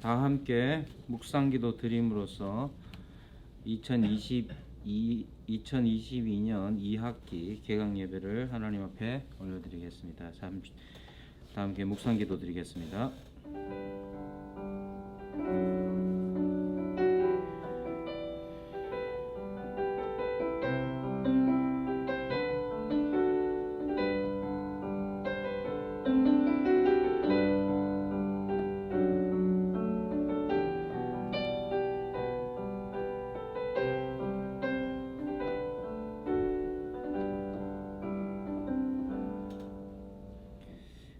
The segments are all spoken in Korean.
다 함께 묵상기도 드림으로써 2022년 2학기 개강 예배를 하나님 앞에 올려드리겠습니다. 다 함께 묵상기도 드리겠습니다.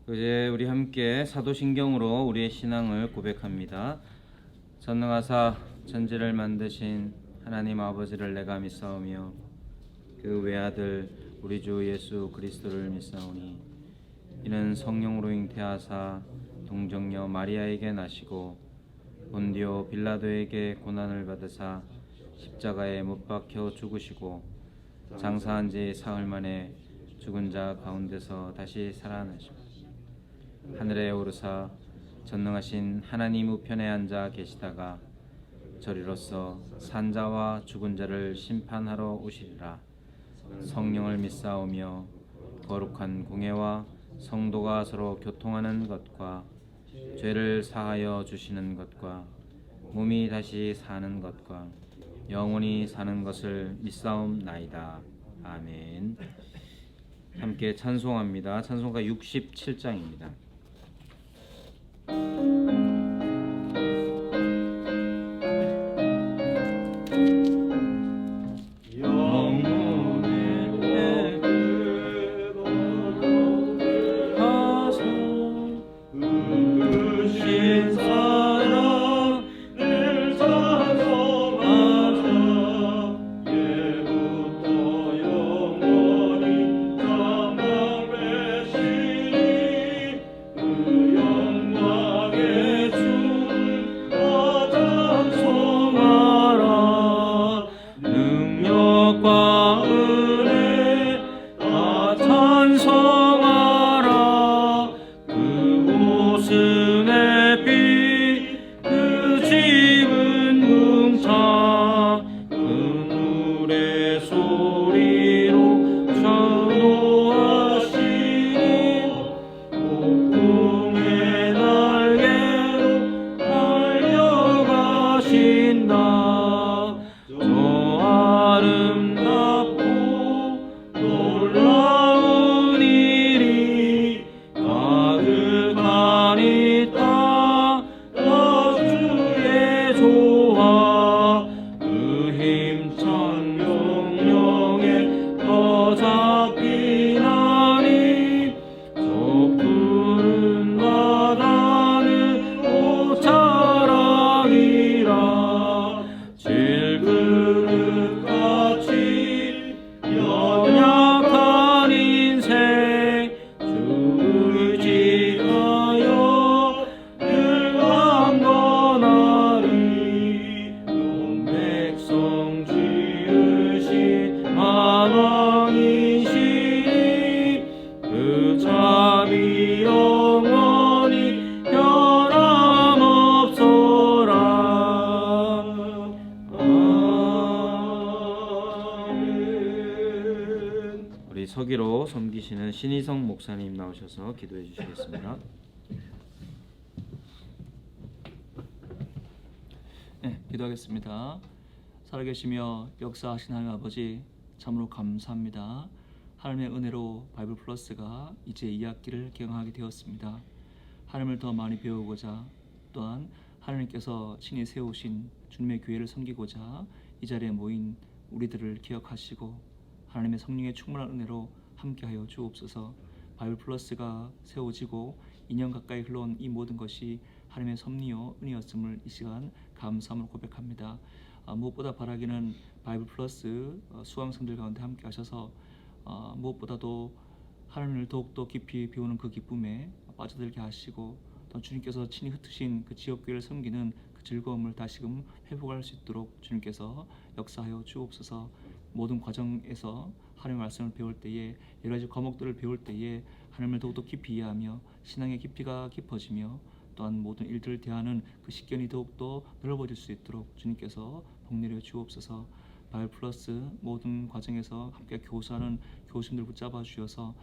이제 우리 함께 사도신경으로 우리의 신앙을 고백합니다. 전능하사 천지를 만드신 하나님 아버지를 내가 믿사오며 그 외아들 우리 주 예수 그리스도를 믿사오니 이는 성령으로 잉태하사 동정녀 마리아에게 나시고 본디오 빌라도에게 고난을 받으사 십자가에 못 박혀 죽으시고 장사한 지 사흘 만에 죽은 자 가운데서 다시 살아나시고 하늘에 오르사 전능하신 하나님 우편에 앉아 계시다가 저리로서 산자와 죽은 자를 심판하러 오시리라. 성령을 믿사오며 거룩한 공예와 성도가 서로 교통하는 것과 죄를 사하여 주시는 것과 몸이 다시 사는 것과 영원히 사는 것을 믿사옵나이다. 아멘. 함께 찬송합니다. 찬송가 67장입니다. 서기로 섬기시는 신희성 목사님 나오셔서 기도해 주시겠습니다. 네, 기도하겠습니다. 살아계시며 역사하신 하나님 아버지 참으로 감사합니다. 하나님의 은혜로 바이블 플러스가 이제 2학기를 개강하게 되었습니다. 하나님을 더 많이 배우고자 또한 하나님께서 친히 세우신 주님의 교회를 섬기고자 이 자리에 모인 우리들을 기억하시고 하나님의 성령의 충만한 은혜로 함께하여 주옵소서. 바이블 플러스가 세워지고 2년 가까이 흘러온 이 모든 것이 하나님의 섭리요 은혜였음을 이 시간 감사함을 고백합니다. 무엇보다 바라기는 바이블 플러스 수강생들 가운데 함께하셔서 무엇보다도 하나님을 더욱더 깊이 배우는 그 기쁨에 빠져들게 하시고 또 주님께서 친히 흩으신 그 지역교회를 섬기는 그 즐거움을 다시금 회복할 수 있도록 주님께서 역사하여 주옵소서. 모든 과정에서 하나님의 말씀을 배울 때에 여러 가지 과목들을 배울 때에 하나님을 더욱더 깊이 이해하며 신앙의 깊이가 깊어지며 또한 모든 일들을 대하는 그 식견이 더욱더 넓어질 수 있도록 주님께서 복내려 주옵소서. 바이블 플러스 모든 과정에서 함께 교사하는 교수님들 붙잡아 주셔서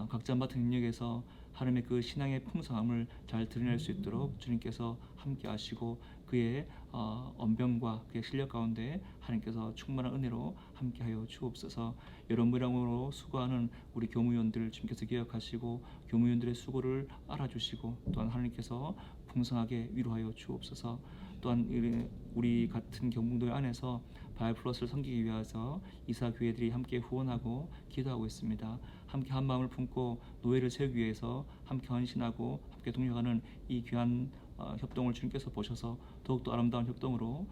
각자 맡은 영역에서 하나님의 그 신앙의 풍성함을 잘 드러낼 수 있도록 주님께서 함께 하시고 그의 언변과 그의 실력 가운데 하나님께서 충만한 은혜로 함께하여 주옵소서. 여러 무량으로 수고하는 우리 교무위원들 주님께서 기억하시고 교무위원들의 수고를 알아주시고 또한 하나님께서 풍성하게 위로하여 주옵소서. 또한 우리 같은 경북도회 안에서 바이블 플러스를 섬기기 위해서 이사교회들이 함께 후원하고 기도하고 있습니다. 함께 한 마음을 품고 노예를 세우기 위해서 함께 헌신하고 함께 동력하는 이 귀한 협동을 주님께서 보셔서 더욱더 아름다운 협동으로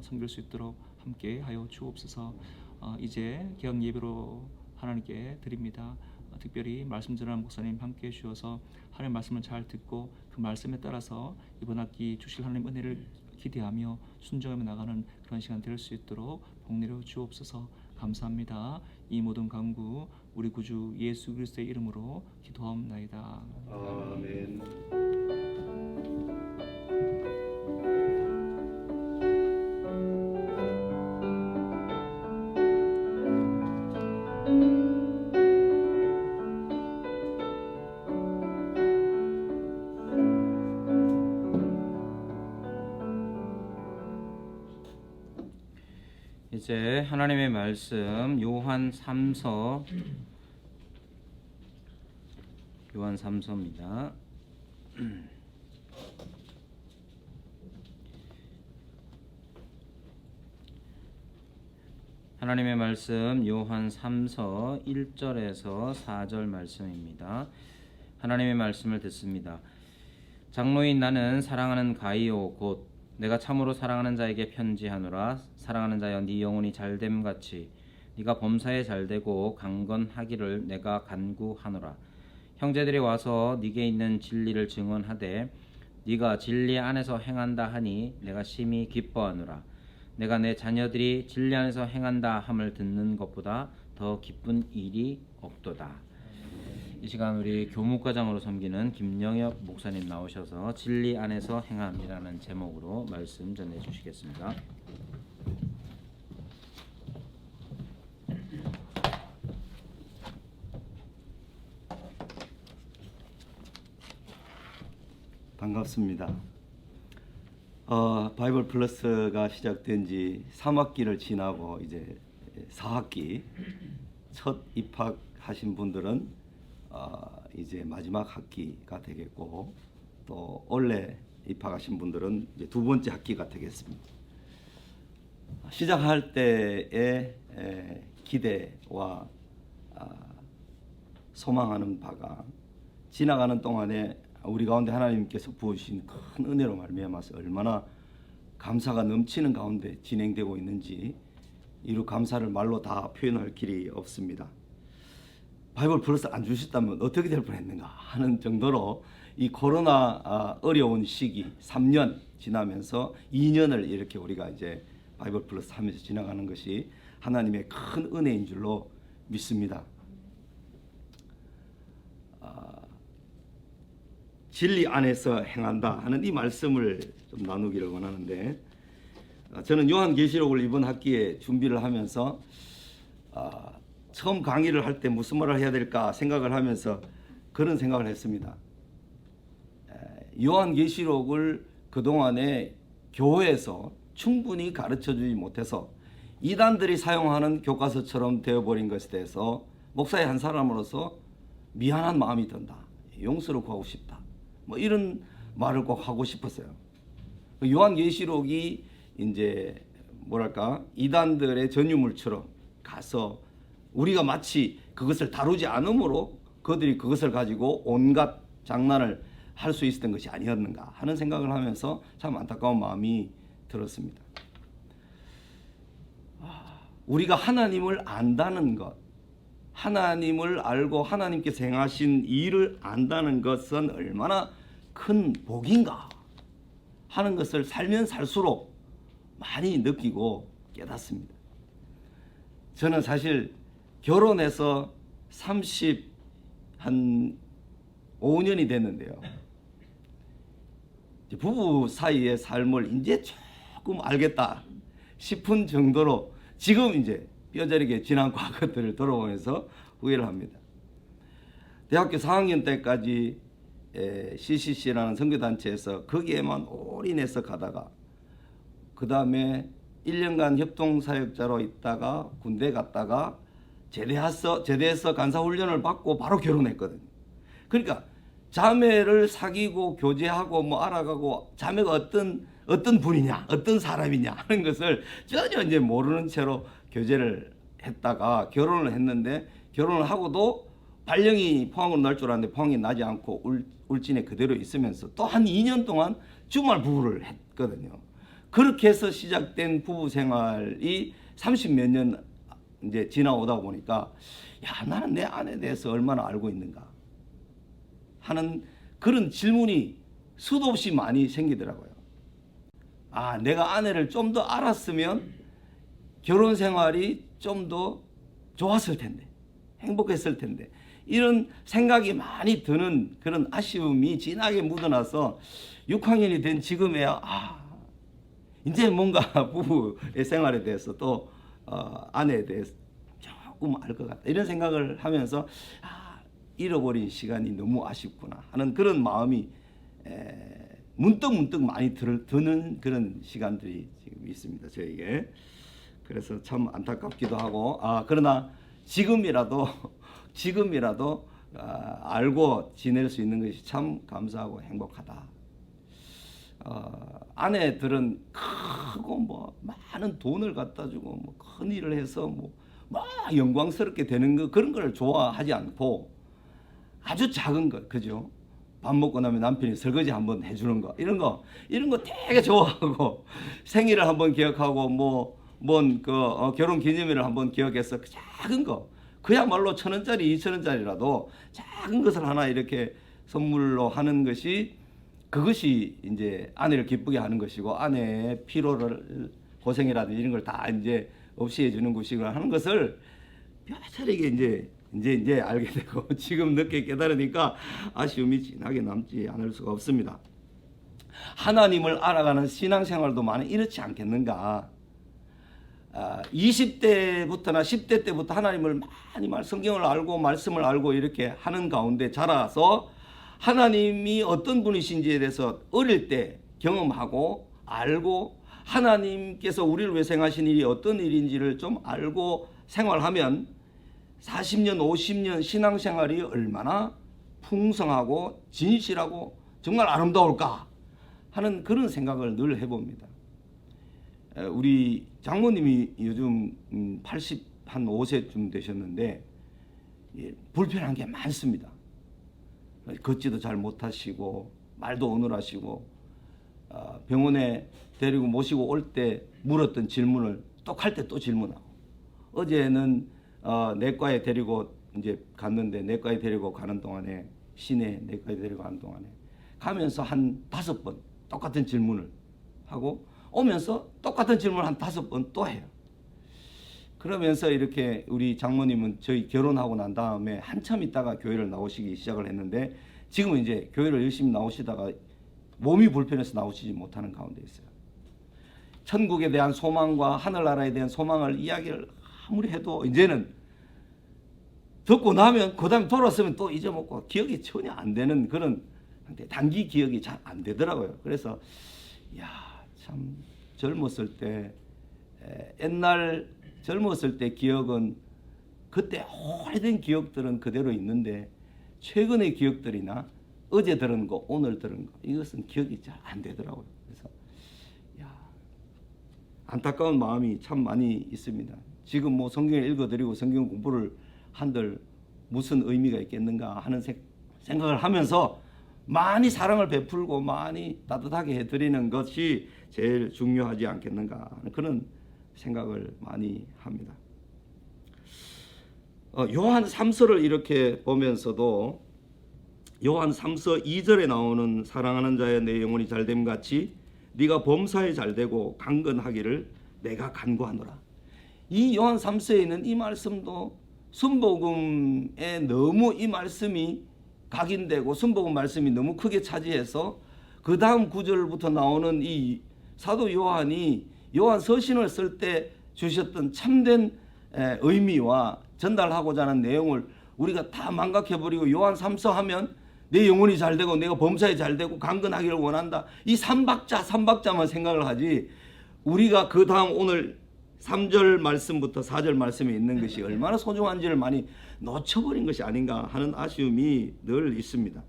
섬길 수 있도록 함께 하여 주옵소서. 이제 개학 예배로 하나님께 드립니다. 특별히 말씀 전하는 목사님 함께 해주셔서 하나님의 말씀을 잘 듣고 그 말씀에 따라서 이번 학기 주실 하나님 은혜를 기대하며 순종하며 나가는 그런 시간 될 수 있도록 복내려 주옵소서. 감사합니다. 이 모든 간구 우리 구주 예수 그리스도의 이름으로 기도하옵나이다. 아멘. 이제 하나님의 말씀 요한 3서입니다. 하나님의 말씀 요한 3서 1절에서 4절 말씀입니다. 하나님의 말씀을 듣습니다. 장로인 나는 사랑하는 가이오 곧 내가 참으로 사랑하는 자에게 편지하노라. 사랑하는 자여 네 영혼이 잘됨 같이 네가 범사에 잘되고 강건하기를 내가 간구하노라. 형제들이 와서 네게 있는 진리를 증언하되 네가 진리 안에서 행한다 하니 내가 심히 기뻐하노라. 내가 내 자녀들이 진리 안에서 행한다 함을 듣는 것보다 더 기쁜 일이 없도다. 이 시간 우리 교무과장으로 섬기는 김영엽 목사님 나오셔서 진리 안에서 행함이라는 제목으로 말씀 전해 주시겠습니다. 반갑습니다. 바이블 플러스가 시작된 지 3학기를 지나고 이제 4학기 첫 입학하신 분들은 이제 마지막 학기가 되겠고 또 원래 입학하신 분들은 이제 두 번째 학기가 되겠습니다. 시작할 때의 기대와 소망하는 바가 지나가는 동안에 우리 가운데 하나님께서 부으신 큰 은혜로 말미암아서 얼마나 감사가 넘치는 가운데 진행되고 있는지 이루 감사를 말로 다 표현할 길이 없습니다. 바이블 플러스 안 주셨다면 어떻게 될 뻔했는가 하는 정도로 이 코로나 어려운 시기 3년 지나면서 2년을 이렇게 우리가 이제 바이블 플러스 하면서 지나가는 것이 하나님의 큰 은혜인 줄로 믿습니다. 진리 안에서 행한다 하는 이 말씀을 좀 나누기를 원하는데 저는 요한계시록을 이번 학기에 준비를 하면서 처음 강의를 할 때 무슨 말을 해야 될까 생각을 하면서 그런 생각을 했습니다. 요한계시록을 그동안에 교회에서 충분히 가르쳐주지 못해서 이단들이 사용하는 교과서처럼 되어버린 것에 대해서 목사의 한 사람으로서 미안한 마음이 든다. 용서를 구하고 싶다. 뭐 이런 말을 꼭 하고 싶었어요. 요한계시록이 이제 뭐랄까 이단들의 전유물처럼 가서 우리가 마치 그것을 다루지 않으므로 그들이 그것을 가지고 온갖 장난을 할 수 있었던 것이 아니었는가 하는 생각을 하면서 참 안타까운 마음이 들었습니다. 우리가 하나님을 안다는 것, 하나님을 알고 하나님께서 행하신 일을 안다는 것은 얼마나 큰 복인가 하는 것을 살면 살수록 많이 느끼고 깨닫습니다. 저는 사실 결혼해서 35년이 됐는데요. 이제 부부 사이의 삶을 이제 조금 알겠다 싶은 정도로 지금 이제 뼈저리게 지난 과거들을 돌아보면서 후회를 합니다. 대학교 4학년 때까지 CCC라는 선교단체에서 거기에만 올인해서 가다가 그 다음에 1년간 협동사역자로 있다가 군대 갔다가 제대해서 간사훈련을 받고 바로 결혼했거든요. 그러니까 자매를 사귀고 교제하고 뭐 알아가고 자매가 어떤 분이냐, 어떤 사람이냐 하는 것을 전혀 이제 모르는 채로 교제를 했다가 결혼을 했는데, 결혼을 하고도 발령이 포항으로 날 줄 알았는데 포항이 나지 않고 울진에 그대로 있으면서 또 한 2년 동안 주말 부부를 했거든요. 그렇게 해서 시작된 부부 생활이 30몇 년 이제 지나오다 보니까, 야, 나는 내 아내에 대해서 얼마나 알고 있는가 하는 그런 질문이 수도 없이 많이 생기더라고요. 아, 내가 아내를 좀 더 알았으면 결혼 생활이 좀 더 좋았을 텐데, 행복했을 텐데, 이런 생각이 많이 드는 그런 아쉬움이 진하게 묻어나서 6학년이 된 지금에야 이제 뭔가 부부의 생활에 대해서 또 아내에 대해서 조금 알 것 같다, 이런 생각을 하면서 잃어버린 시간이 너무 아쉽구나 하는 그런 마음이 문득 많이 드는 그런 시간들이 지금 있습니다, 저에게. 그래서 참 안타깝기도 하고, 그러나 지금이라도 알고 지낼 수 있는 것이 참 감사하고 행복하다. 아내들은 크고 뭐 많은 돈을 갖다 주고 뭐 큰 일을 해서 뭐 막 영광스럽게 되는 거, 그런 걸 좋아하지 않고 아주 작은 것, 그죠? 밥 먹고 나면 남편이 설거지 한번 해주는 거, 이런 거 되게 좋아하고, 생일을 한번 기억하고 결혼 기념일을 한번 기억해서 그 작은 거, 그야말로 1,000원짜리 2,000원짜리라도 작은 것을 하나 이렇게 선물로 하는 것이, 그것이 이제 아내를 기쁘게 하는 것이고, 아내의 피로를, 고생이라든지 이런 걸 다 이제 없이 해주는 것이고 하는 것을 뼈저리게 이제 알게 되고, 지금 늦게 깨달으니까 아쉬움이 진하게 남지 않을 수가 없습니다. 하나님을 알아가는 신앙생활도 많이 이렇지 않겠는가. 20대부터나 10대 때부터 하나님을 많이 성경을 알고 말씀을 알고 이렇게 하는 가운데 자라서 하나님이 어떤 분이신지에 대해서 어릴 때 경험하고 알고, 하나님께서 우리를 위해 행하신 일이 어떤 일인지를 좀 알고 생활하면 40년 50년 신앙생활이 얼마나 풍성하고 진실하고 정말 아름다울까 하는 그런 생각을 늘 해봅니다. 우리 장모님이 요즘 85세쯤 되셨는데 불편한 게 많습니다. 걷지도 잘 못하시고 말도 어눌하시고, 병원에 데리고 모시고 올 때 물었던 질문을 또 갈 때 또 질문하고, 어제는 내과에 데리고 이제 갔는데, 내과에 데리고 가는 동안에, 시내 내과에 데리고 가는 동안에 가면서 한 5번 똑같은 질문을 하고, 오면서 똑같은 질문을 한 5번 또 해요. 그러면서 이렇게 우리 장모님은 저희 결혼하고 난 다음에 한참 있다가 교회를 나오시기 시작을 했는데, 지금은 이제 교회를 열심히 나오시다가 몸이 불편해서 나오시지 못하는 가운데 있어요. 천국에 대한 소망과 하늘나라에 대한 소망을 이야기를 아무리 해도 이제는 듣고 나면 그 다음에 돌아서면 또 잊어먹고 기억이 전혀 안 되는 그런 단기 기억이 잘 안 되더라고요. 그래서 참 젊었을 때, 옛날 젊었을 때 기억은, 그때 오래된 기억들은 그대로 있는데 최근의 기억들이나 어제 들은 거, 오늘 들은 거, 이것은 기억이 잘 안 되더라고요. 그래서 안타까운 마음이 참 많이 있습니다. 지금 뭐 성경을 읽어드리고 성경 공부를 한들 무슨 의미가 있겠는가 하는 생각을 하면서 많이 사랑을 베풀고 많이 따뜻하게 해드리는 것이 제일 중요하지 않겠는가 하는 그런 생각을 많이 합니다. 요한 3서를 이렇게 보면서도 요한 3서 2절에 나오는 사랑하는 자의 내 영혼이 잘됨 같이 네가 범사에 잘되고 강건하기를 내가 간구하노라. 이 요한 3서에 있는 이 말씀도 순복음에 너무 이 말씀이 각인되고 순복음 말씀이 너무 크게 차지해서 그 다음 구절부터 나오는 이 사도 요한이 요한 서신을 쓸 때 주셨던 참된 의미와 전달하고자 하는 내용을 우리가 다 망각해버리고 요한 3서 하면 내 영혼이 잘되고 내가 범사에 잘되고 강건하기를 원한다. 이 삼박자만 생각을 하지, 우리가 그 다음 오늘 3절 말씀부터 4절 말씀에 있는 것이 얼마나 소중한지를 많이 놓쳐버린 것이 아닌가 하는 아쉬움이 늘 있습니다.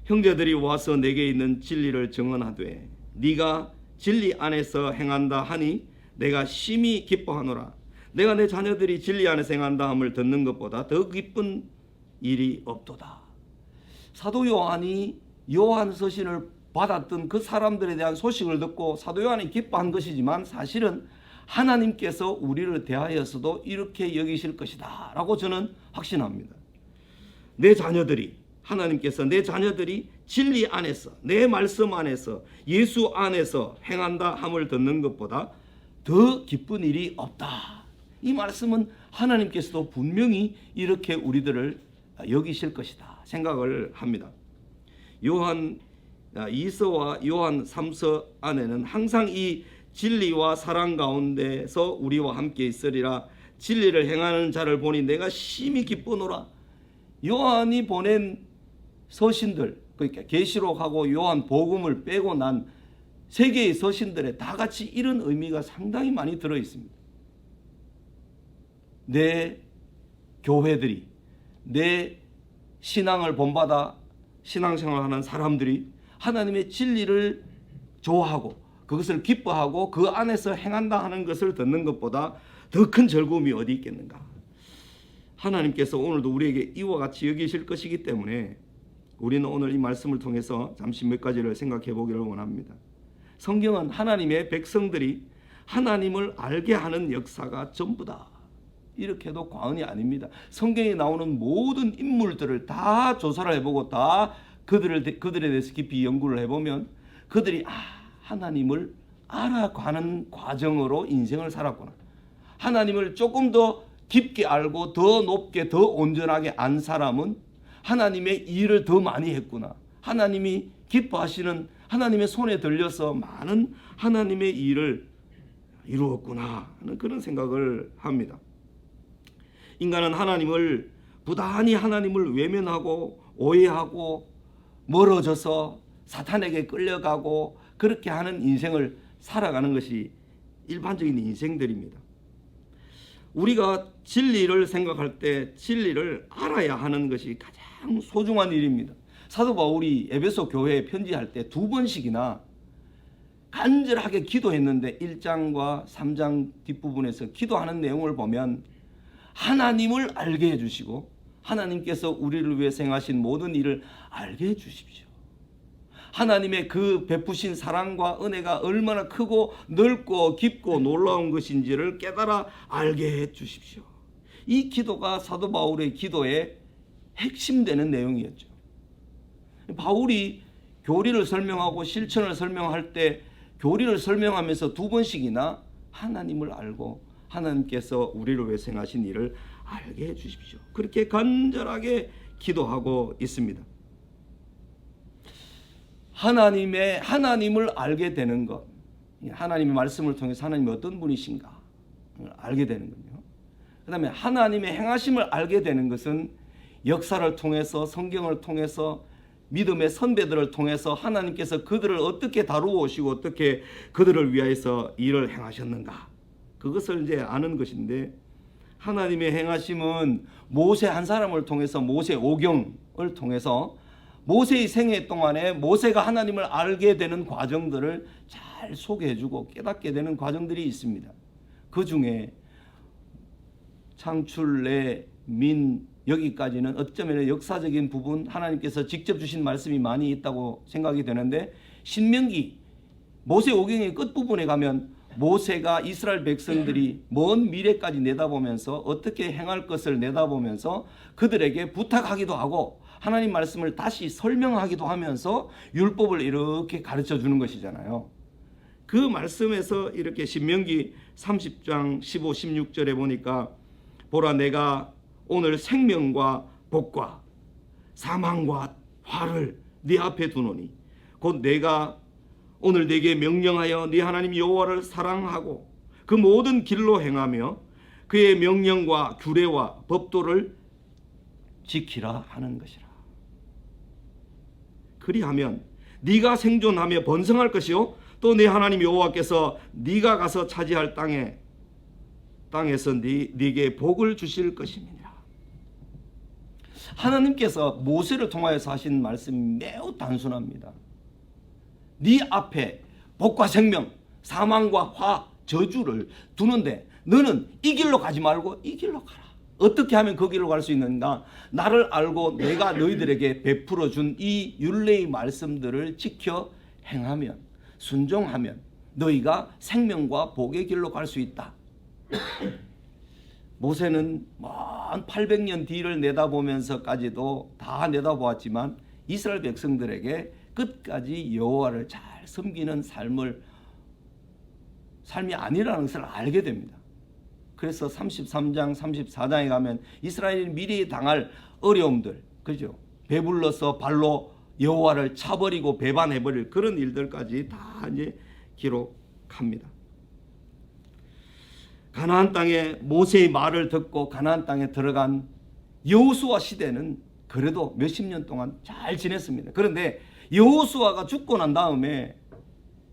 형제들이 와서 내게 있는 진리를 증언하되 네가 진리 안에서 행한다 하니 내가 심히 기뻐하노라. 내가 내 자녀들이 진리 안에서 행한다 함을 듣는 것보다 더 기쁜 일이 없도다. 사도 요한이 요한 서신을 받았던 그 사람들에 대한 소식을 듣고 사도 요한이 기뻐한 것이지만 사실은 하나님께서 우리를 대하여서도 이렇게 여기실 것이다 라고 저는 확신합니다. 내 자녀들이, 하나님께서 내 자녀들이 진리 안에서, 내 말씀 안에서, 예수 안에서 행한다 함을 듣는 것보다 더 기쁜 일이 없다. 이 말씀은 하나님께서도 분명히 이렇게 우리들을 여기실 것이다 생각을 합니다. 요한 2서와 요한 3서 안에는 항상 이 진리와 사랑 가운데서 우리와 함께 있으리라. 진리를 행하는 자를 보니 내가 심히 기쁘노라. 요한이 보낸 서신들, 그러니까 계시록하고 요한 복음을 빼고 난 세 개의 서신들에 다 같이 이런 의미가 상당히 많이 들어 있습니다. 내 교회들이, 내 신앙을 본받아 신앙생활하는 사람들이 하나님의 진리를 좋아하고 그것을 기뻐하고 그 안에서 행한다 하는 것을 듣는 것보다 더 큰 즐거움이 어디 있겠는가. 하나님께서 오늘도 우리에게 이와 같이 여기실 것이기 때문에 우리는 오늘 이 말씀을 통해서 잠시 몇 가지를 생각해 보기를 원합니다. 성경은 하나님의 백성들이 하나님을 알게 하는 역사가 전부다. 이렇게 해도 과언이 아닙니다. 성경에 나오는 모든 인물들을 다 조사를 해보고 다 그들에 대해서 깊이 연구를 해보면 그들이 하나님을 알아가는 과정으로 인생을 살았구나. 하나님을 조금 더 깊게 알고 더 높게 더 온전하게 안 사람은 하나님의 일을 더 많이 했구나. 하나님이 기뻐하시는 하나님의 손에 들려서 많은 하나님의 일을 이루었구나 하는 그런 생각을 합니다. 인간은 하나님을 부단히 하나님을 외면하고 오해하고 멀어져서 사탄에게 끌려가고 그렇게 하는 인생을 살아가는 것이 일반적인 인생들입니다. 우리가 진리를 생각할 때 진리를 알아야 하는 것이 가장 소중한 일입니다. 사도 바울이 에베소 교회에 편지할 때 2번씩이나 간절하게 기도했는데 1장과 3장 뒷부분에서 기도하는 내용을 보면 하나님을 알게 해주시고 하나님께서 우리를 위해 행하신 모든 일을 알게 해주십시오. 하나님의 그 베푸신 사랑과 은혜가 얼마나 크고 넓고 깊고 놀라운 것인지를 깨달아 알게 해주십시오. 이 기도가 사도 바울의 기도의 핵심되는 내용이었죠. 바울이 교리를 설명하고 실천을 설명할 때 교리를 설명하면서 2번씩이나 하나님을 알고 하나님께서 우리를 위해 행하신 일을 알게 해주십시오. 그렇게 간절하게 기도하고 있습니다. 하나님을 알게 되는 것, 하나님의 말씀을 통해서 하나님이 어떤 분이신가 알게 되는 거요. 그 다음에 하나님의 행하심을 알게 되는 것은 역사를 통해서 성경을 통해서 믿음의 선배들을 통해서 하나님께서 그들을 어떻게 다루어 오시고 어떻게 그들을 위하여서 일을 행하셨는가 그것을 이제 아는 것인데, 하나님의 행하심은 모세 한 사람을 통해서 모세 오경을 통해서 모세의 생애 동안에 모세가 하나님을 알게 되는 과정들을 잘 소개해주고 깨닫게 되는 과정들이 있습니다. 그 중에 창출, 내, 민 여기까지는 어쩌면 역사적인 부분 하나님께서 직접 주신 말씀이 많이 있다고 생각이 되는데, 신명기 모세 오경의 끝부분에 가면 모세가 이스라엘 백성들이 먼 미래까지 내다보면서 어떻게 행할 것을 내다보면서 그들에게 부탁하기도 하고 하나님 말씀을 다시 설명하기도 하면서 율법을 이렇게 가르쳐 주는 것이잖아요. 그 말씀에서 이렇게 신명기 30장 15, 16절에 보니까 보라 내가 오늘 생명과 복과 사망과 화를 네 앞에 두노니 곧 내가 오늘 네게 명령하여 네 하나님 여호와를 사랑하고 그 모든 길로 행하며 그의 명령과 규례와 법도를 지키라 하는 것이라. 그리하면 네가 생존하며 번성할 것이요 또 네 하나님 여호와께서 네가 가서 차지할 땅에서 네게 복을 주실 것입니다. 하나님께서 모세를 통하여서 하신 말씀이 매우 단순합니다. 네 앞에 복과 생명, 사망과 화, 저주를 두는데 너는 이 길로 가지 말고 이 길로 가라. 어떻게 하면 그 길로 갈 수 있는가? 나를 알고 내가 너희들에게 베풀어 준 이 율례의 말씀들을 지켜 행하면, 순종하면 너희가 생명과 복의 길로 갈 수 있다. 모세는 먼 800년 뒤를 내다보면서까지도 다 내다보았지만 이스라엘 백성들에게 끝까지 여호와를 잘 섬기는 삶이 아니라는 것을 알게 됩니다. 그래서 33장, 34장에 가면 이스라엘이 미래에 당할 어려움들, 그죠? 배불러서 발로 여호와를 차버리고 배반해버릴 그런 일들까지 다 이제 기록합니다. 가나안 땅에 모세의 말을 듣고 가나안 땅에 들어간 여호수아 시대는 그래도 몇십 년 동안 잘 지냈습니다. 그런데 여호수아가 죽고 난 다음에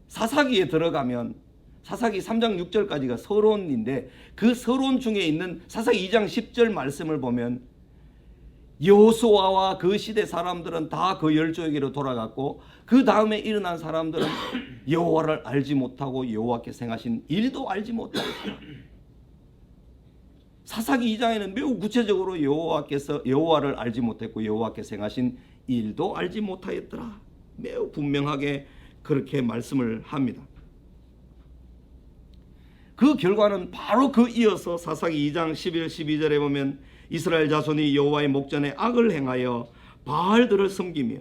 사사기에 들어가면 사사기 3장 6절까지가 서론인데 그 서론 중에 있는 사사기 2장 10절 말씀을 보면 여호수아와 그 시대 사람들은 다 그 열조에게로 돌아갔고 그 다음에 일어난 사람들은 여호와를 알지 못하고 여호와께서 행하신 일도 알지 못하고 사사기 2장에는 매우 구체적으로 여호와를 알지 못했고 여호와께서 행하신 일도 알지 못하였더라. 매우 분명하게 그렇게 말씀을 합니다. 그 결과는 바로 그 이어서 사사기 2장 11, 12절에 보면 이스라엘 자손이 여호와의 목전에 악을 행하여 바알들을 섬기며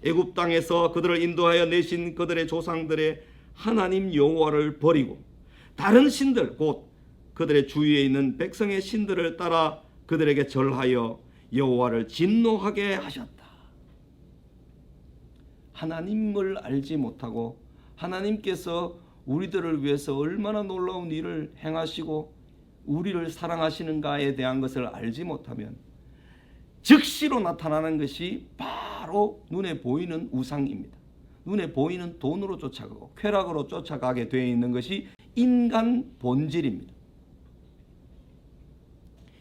애굽 땅에서 그들을 인도하여 내신 그들의 조상들의 하나님 여호와를 버리고 다른 신들 곧 그들의 주위에 있는 백성의 신들을 따라 그들에게 절하여 여호와를 진노하게 하셨다. 하나님을 알지 못하고 하나님께서 우리들을 위해서 얼마나 놀라운 일을 행하시고 우리를 사랑하시는가에 대한 것을 알지 못하면 즉시로 나타나는 것이 바로 눈에 보이는 우상입니다. 눈에 보이는 돈으로 쫓아가고 쾌락으로 쫓아가게 되어 있는 것이 인간 본질입니다.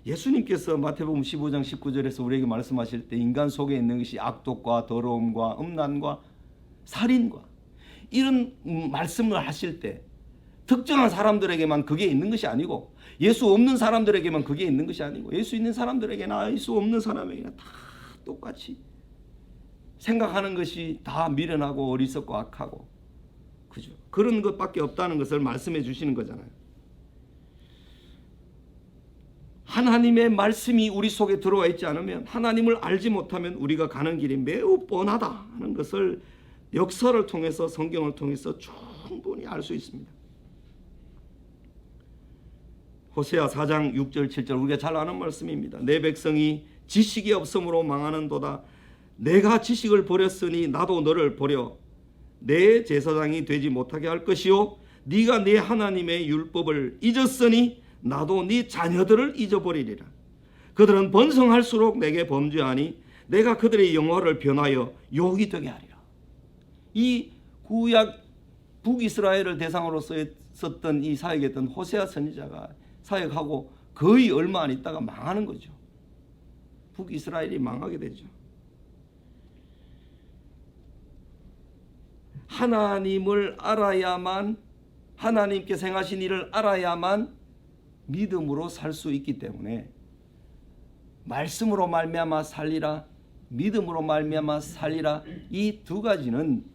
예수님께서 마태복음 15장 19절에서 우리에게 말씀하실 때 인간 속에 있는 것이 악독과 더러움과 음란과 살인과 이런 말씀을 하실 때 특정한 사람들에게만 그게 있는 것이 아니고 예수 없는 사람들에게만 그게 있는 것이 아니고 예수 있는 사람들에게나 예수 없는 사람에게나 다 똑같이 생각하는 것이 다 미련하고 어리석고 악하고 그죠? 그런 것밖에 없다는 것을 말씀해 주시는 거잖아요. 하나님의 말씀이 우리 속에 들어와 있지 않으면 하나님을 알지 못하면 우리가 가는 길이 매우 뻔하다 하는 것을 역사를 통해서 성경을 통해서 충분히 알 수 있습니다. 호세아 4장 6절 7절 우리가 잘 아는 말씀입니다. 내 백성이 지식이 없음으로 망하는도다. 내가 지식을 버렸으니 나도 너를 버려 내 제사장이 되지 못하게 할 것이요 네가 네 하나님의 율법을 잊었으니 나도 네 자녀들을 잊어버리리라. 그들은 번성할수록 내게 범죄하니 내가 그들의 영화를 변하여 욕이 되게 하리라. 이 구약 북이스라엘을 대상으로 썼던 이 사역했던 호세아 선지자가 사역하고 거의 얼마 안 있다가 망하는 거죠. 북이스라엘이 망하게 되죠. 하나님을 알아야만 하나님께서 행하신 일을 알아야만 믿음으로 살 수 있기 때문에 말씀으로 말미암아 살리라 믿음으로 말미암아 살리라 이 두 가지는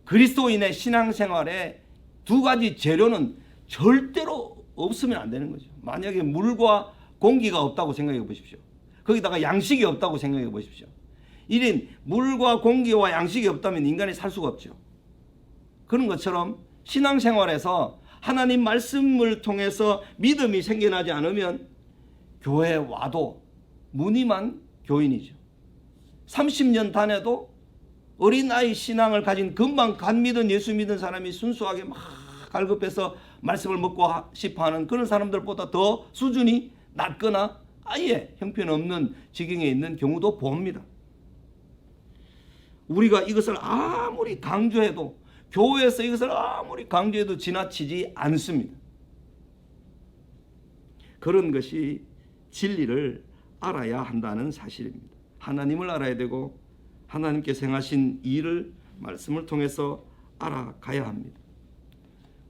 그리스도인의 신앙생활에 두 가지 재료는 절대로 없으면 안 되는 거죠. 만약에 물과 공기가 없다고 생각해 보십시오. 거기다가 양식이 없다고 생각해 보십시오. 이린 물과 공기와 양식이 없다면 인간이 살 수가 없죠. 그런 것처럼 신앙생활에서 하나님 말씀을 통해서 믿음이 생겨나지 않으면 교회에 와도 무늬만 교인이죠. 30년 다녀도 어린아이 신앙을 가진 금방 간 믿은 예수 믿은 사람이 순수하게 막 갈급해서 말씀을 먹고 싶어하는 그런 사람들보다 더 수준이 낮거나 아예 형편없는 지경에 있는 경우도 봅니다. 우리가 이것을 아무리 강조해도, 교회에서 이것을 아무리 강조해도 지나치지 않습니다. 그런 것이 진리를 알아야 한다는 사실입니다. 하나님을 알아야 되고 하나님께서 행하신 일을 말씀을 통해서 알아가야 합니다.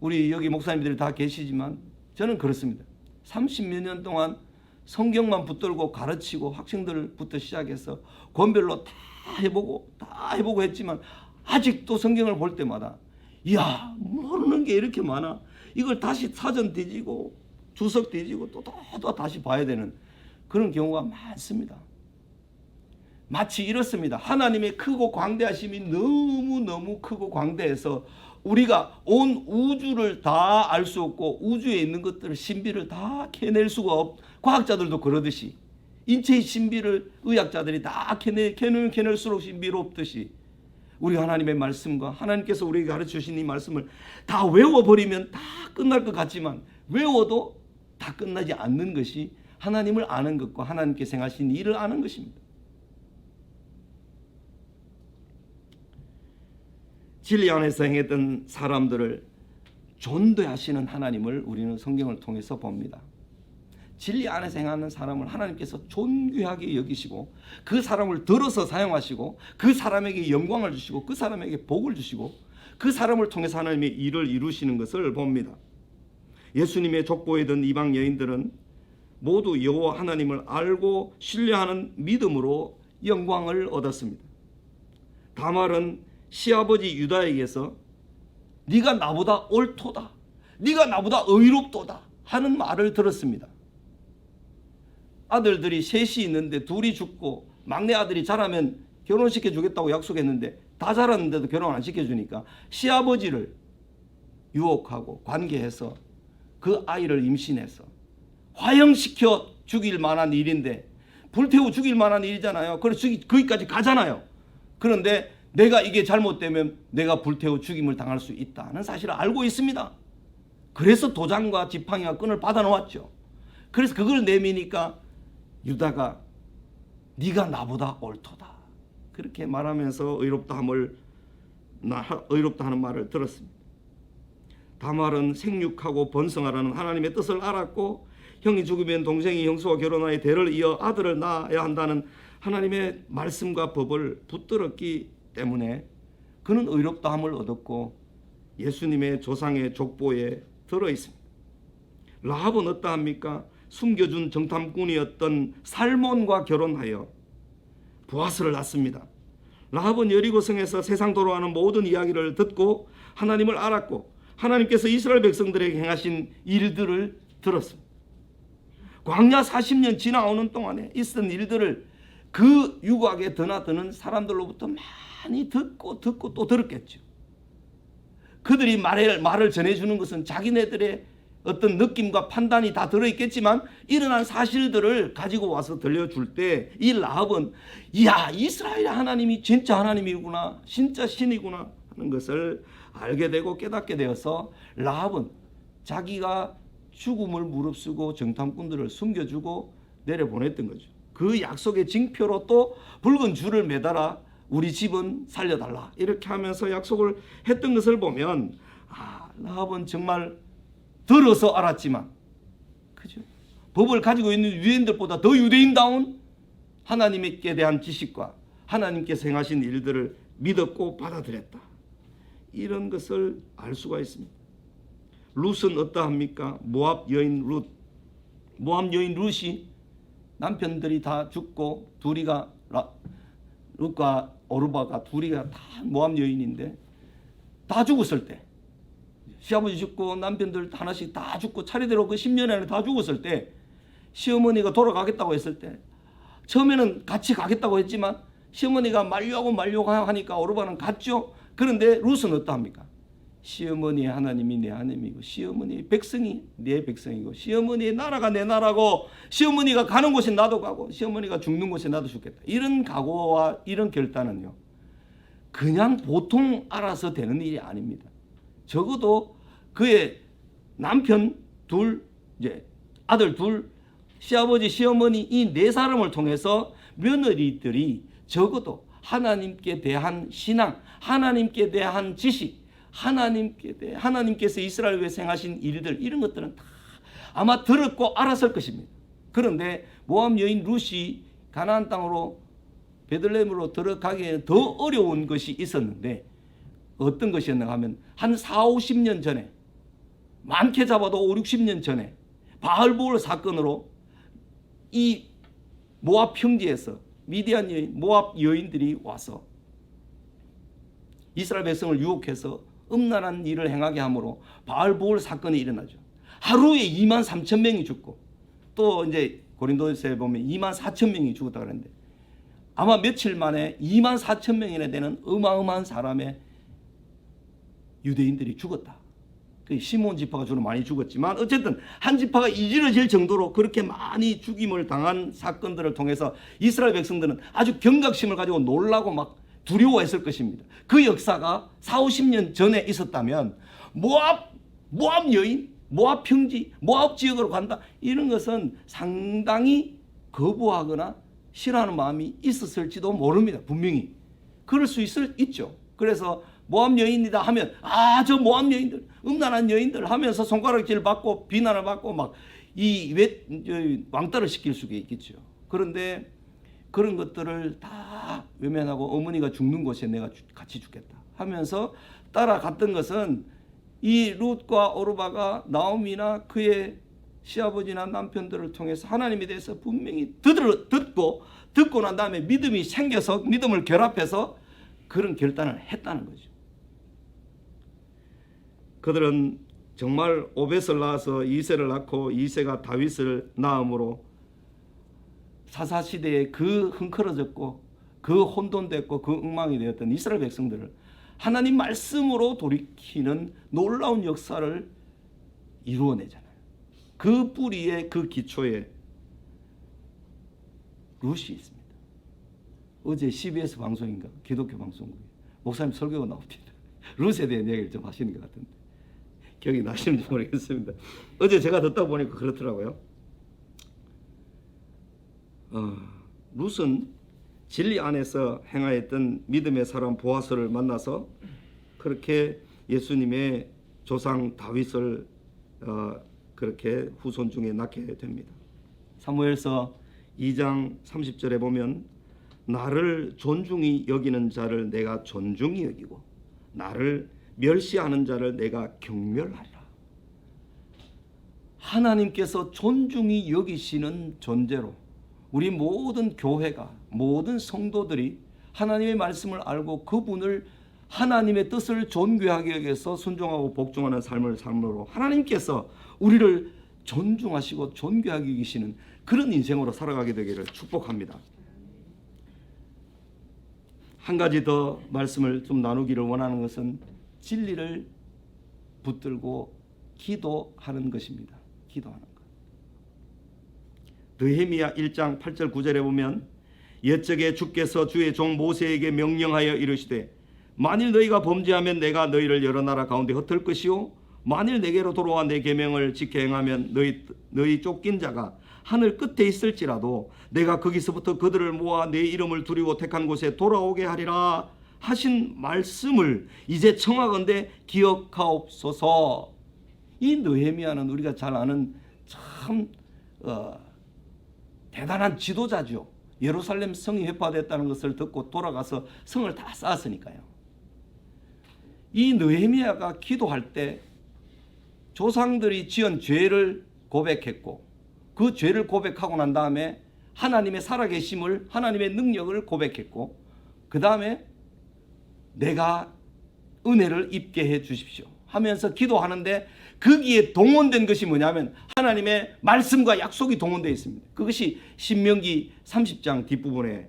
우리 여기 목사님들이 다 계시지만 저는 그렇습니다. 30몇 년 동안 성경만 붙들고 가르치고 학생들부터 시작해서 권별로 다 해보고 했지만 아직도 성경을 볼 때마다 이야, 모르는 게 이렇게 많아. 이걸 다시 사전 뒤지고 주석 뒤지고 또 다시 봐야 되는 그런 경우가 많습니다. 마치 이렇습니다. 하나님의 크고 광대하심이 너무너무 크고 광대해서 우리가 온 우주를 다 알 수 없고 우주에 있는 것들을 신비를 다 캐낼 수가 과학자들도 그러듯이 인체의 신비를 의학자들이 다 캐낼수록 신비롭듯이 우리 하나님의 말씀과 하나님께서 우리에게 가르쳐 주신 이 말씀을 다 외워버리면 다 끝날 것 같지만 외워도 다 끝나지 않는 것이 하나님을 아는 것과 하나님께서 행하신 일을 아는 것입니다. 진리 안에서 행했던 사람들을 존대하시는 하나님을 우리는 성경을 통해서 봅니다. 진리 안에서 행하는 사람을 하나님께서 존귀하게 여기시고 그 사람을 들어서 사용하시고 그 사람에게 영광을 주시고 그 사람에게 복을 주시고 그 사람을 통해서 하나님의 일을 이루시는 것을 봅니다. 예수님의 족보에 든 이방 여인들은 모두 여호와 하나님을 알고 신뢰하는 믿음으로 영광을 얻었습니다. 다말은 시아버지 유다에게서 네가 나보다 옳도다, 네가 나보다 의롭도다 하는 말을 들었습니다. 아들들이 셋이 있는데 둘이 죽고 막내 아들이 자라면 결혼시켜 주겠다고 약속했는데 다 자랐는데도 결혼 안 시켜주니까 시아버지를 유혹하고 관계해서 그 아이를 임신해서 화형시켜 죽일 만한 일인데, 불태워 죽일 만한 일이잖아요. 그래서 거기까지 가잖아요. 그런데 내가 이게 잘못되면 내가 불태워 죽임을 당할 수 있다는 사실을 알고 있습니다. 그래서 도장과 지팡이와 끈을 받아 놓았죠. 그래서 그걸 내미니까 유다가 네가 나보다 옳도다 그렇게 말하면서 의롭다 하는 말을 들었습니다. 다말은 생육하고 번성하라는 하나님의 뜻을 알았고 형이 죽으면 동생이 형수와 결혼하여 대를 이어 아들을 낳아야 한다는 하나님의 말씀과 법을 붙들었기 때문에 그는 의롭다함을 얻었고 예수님의 조상의 족보에 들어있습니다. 라합은 어떠합니까? 숨겨준 정탐꾼이었던 살몬과 결혼하여 보아스를 낳습니다. 라합은 여리고성에서 세상 돌아가는 모든 이야기를 듣고 하나님을 알았고 하나님께서 이스라엘 백성들에게 행하신 일들을 들었습니다. 광야 40년 지나오는 동안에 있었던 일들을 그 유곽에 드나드는 사람들로부터 많이 듣고 또 들었겠죠. 그들이 말을 전해주는 것은 자기네들의 어떤 느낌과 판단이 다 들어있겠지만 일어난 사실들을 가지고 와서 들려줄 때 이 라합은 이야, 이스라엘의 하나님이 진짜 하나님이구나, 진짜 신이구나 하는 것을 알게 되고 깨닫게 되어서 라합은 자기가 죽음을 무릅쓰고 정탐꾼들을 숨겨주고 내려보냈던 거죠. 그 약속의 징표로 또 붉은 줄을 매달아 우리 집은 살려달라 이렇게 하면서 약속을 했던 것을 보면 라합은 정말 들어서 알았지만, 그죠? 법을 가지고 있는 유대인들보다 더 유대인다운 하나님께 대한 지식과 하나님께서 행하신 일들을 믿었고 받아들였다. 이런 것을 알 수가 있습니다. 룻은 어떠합니까? 모압 여인 룻이 남편들이 다 죽고 둘이가 룻과 오르바가 둘이가 다 모압 여인인데 다 죽었을 때, 시아버지 죽고 남편들 하나씩 다 죽고 차례대로 그 10년 안에 다 죽었을 때 시어머니가 돌아가겠다고 했을 때 처음에는 같이 가겠다고 했지만 시어머니가 말려고 하니까 오르바는 갔죠. 그런데 룻은 어떠합니까? 시어머니의 하나님이 내 하나님이고 시어머니의 백성이 내 백성이고 시어머니의 나라가 내 나라고 시어머니가 가는 곳에 나도 가고 시어머니가 죽는 곳에 나도 죽겠다. 이런 각오와 이런 결단은요, 그냥 보통 알아서 되는 일이 아닙니다. 적어도 그의 남편 둘, 이제 아들 둘, 시아버지, 시어머니 이 네 사람을 통해서 며느리들이 적어도 하나님께 대한 신앙, 하나님께 대한 지식, 하나님께서 이스라엘 위해 행하신 일들, 이런 것들은 다 아마 들었고 알았을 것입니다. 그런데 모압 여인 룻이 가나안 땅으로 베들레헴으로 들어가기에는 더 어려운 것이 있었는데 어떤 것이었는가 하면 한 4, 50년 전에, 많게 잡아도 5, 60년 전에 바알보을 사건으로 이 모압 평지에서 미디안 여인, 모압 여인들이 와서 이스라엘 백성을 유혹해서 음란한 일을 행하게 함으로 바알보을 사건이 일어나죠. 하루에 2만 3천 명이 죽고, 또 이제 고린도서에 보면 2만 4천 명이 죽었다 그랬는데 아마 며칠 만에 2만 4천 명이나 되는 어마어마한 사람의 유대인들이 죽었다. 그 시몬 지파가 주로 많이 죽었지만 어쨌든 한 지파가 이지러질 정도로 그렇게 많이 죽임을 당한 사건들을 통해서 이스라엘 백성들은 아주 경각심을 가지고 놀라고 막 두려워했을 것입니다. 그 역사가 4, 50년 전에 있었다면 모압 여인, 모압 평지, 모압 지역으로 간다, 이런 것은 상당히 거부하거나 싫어하는 마음이 있었을지도 모릅니다. 분명히 그럴 수 있죠. 그래서 모압 여인이다 하면 저 모압 여인들, 음란한 여인들 하면서 손가락질 받고 비난을 받고 막 왕따를 시킬 수가 있겠죠. 그런데 그런 것들을 다 외면하고 어머니가 죽는 곳에 내가 같이 죽겠다 하면서 따라갔던 것은 이 룻과 오르바가 나오미나 그의 시아버지나 남편들을 통해서 하나님에 대해서 분명히 듣고 난 다음에 믿음이 생겨서 믿음을 결합해서 그런 결단을 했다는 거죠. 그들은 정말 오벳을 낳아서 이새를 낳고 이새가 다윗을 낳음으로 사사시대에 그 흥커러졌고 그 혼돈됐고 그 엉망이 되었던 이스라엘 백성들을 하나님 말씀으로 돌이키는 놀라운 역사를 이루어내잖아요. 그 뿌리에, 그 기초에 룻이 있습니다. 어제 CBS 방송인가 기독교 방송국에 목사님 설교가 나옵니다. 룻에 대한 얘기를 좀 하시는 것 같은데 기억이 나시는지 모르겠습니다. 어제 제가 듣다 보니까 그렇더라고요. 룻은 진리 안에서 행하였던 믿음의 사람 보아스를 만나서 그렇게 예수님의 조상 다윗을 그렇게 후손 중에 낳게 됩니다. 사무엘서 2장 30절에 보면 나를 존중히 여기는 자를 내가 존중히 여기고 나를 멸시하는 자를 내가 경멸하리라. 하나님께서 존중히 여기시는 존재로 우리 모든 교회가, 모든 성도들이 하나님의 말씀을 알고 그분을 하나님의 뜻을 존귀하게 여겨서 순종하고 복종하는 삶을 삶으로 하나님께서 우리를 존중하시고 존귀하게 여기시는 그런 인생으로 살아가게 되기를 축복합니다. 한 가지 더 말씀을 좀 나누기를 원하는 것은 진리를 붙들고 기도하는 것입니다. 기도하는 것. 느헤미야 1장 8절 9절에 보면 옛적에 주께서 주의 종 모세에게 명령하여 이르시되 만일 너희가 범죄하면 내가 너희를 여러 나라 가운데 흩을 것이요 만일 내게로 돌아와 내 계명을 지켜 행하면 너희 쫓긴 자가 하늘 끝에 있을지라도 내가 거기서부터 그들을 모아 내 이름을 두리고 택한 곳에 돌아오게 하리라 하신 말씀을 이제 청하건대 기억하옵소서. 이 느헤미야는 우리가 잘 아는 참 대단한 지도자죠. 예루살렘 성이 회파됐다는 것을 듣고 돌아가서 성을 다 쌓았으니까요. 이 느헤미야가 기도할 때 조상들이 지은 죄를 고백했고 그 죄를 고백하고 난 다음에 하나님의 살아계심을, 하나님의 능력을 고백했고 그 다음에 내가 은혜를 입게 해 주십시오 하면서 기도하는데 거기에 동원된 것이 뭐냐면 하나님의 말씀과 약속이 동원되어 있습니다. 그것이 신명기 30장 뒷부분에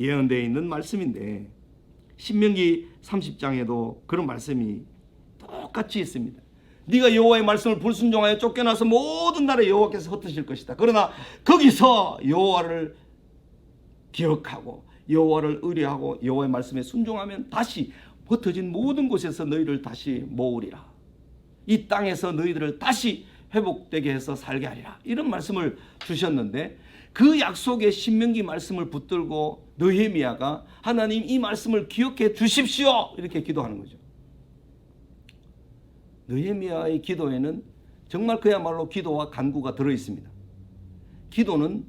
예언되어 있는 말씀인데 신명기 30장에도 그런 말씀이 똑같이 있습니다. 네가 여호와의 말씀을 불순종하여 쫓겨나서 모든 나라에 여호와께서 흩으실 것이다. 그러나 거기서 여호와를 기억하고 여호와를 의뢰하고 여호와의 말씀에 순종하면 다시 흩어진 모든 곳에서 너희를 다시 모으리라. 이 땅에서 너희들을 다시 회복되게 해서 살게 하리라. 이런 말씀을 주셨는데 그 약속의 신명기 말씀을 붙들고 느헤미야가 하나님 이 말씀을 기억해 주십시오 이렇게 기도하는 거죠. 느헤미야의 기도에는 정말 그야말로 기도와 간구가 들어있습니다. 기도는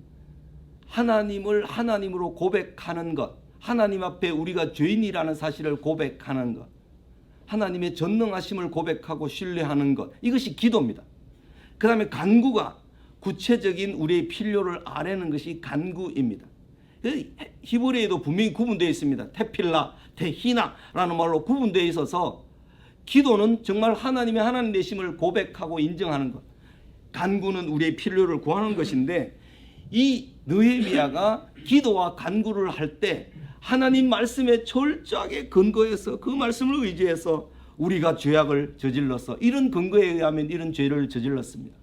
하나님을 하나님으로 고백하는 것, 하나님 앞에 우리가 죄인이라는 사실을 고백하는 것, 하나님의 전능하심을 고백하고 신뢰하는 것, 이것이 기도입니다. 그 다음에 간구가 구체적인 우리의 필요를 아뢰는 것이 간구입니다. 히브리어에도 분명히 구분되어 있습니다. 테필라, 테히나라는 말로 구분되어 있어서 기도는 정말 하나님 되심을 고백하고 인정하는 것, 간구는 우리의 필요를 구하는 것인데 이 느헤미야가 기도와 간구를 할 때 하나님 말씀에 철저하게 근거해서 그 말씀을 의지해서 우리가 죄악을 저질러서 이런 근거에 의하면 이런 죄를 저질렀습니다.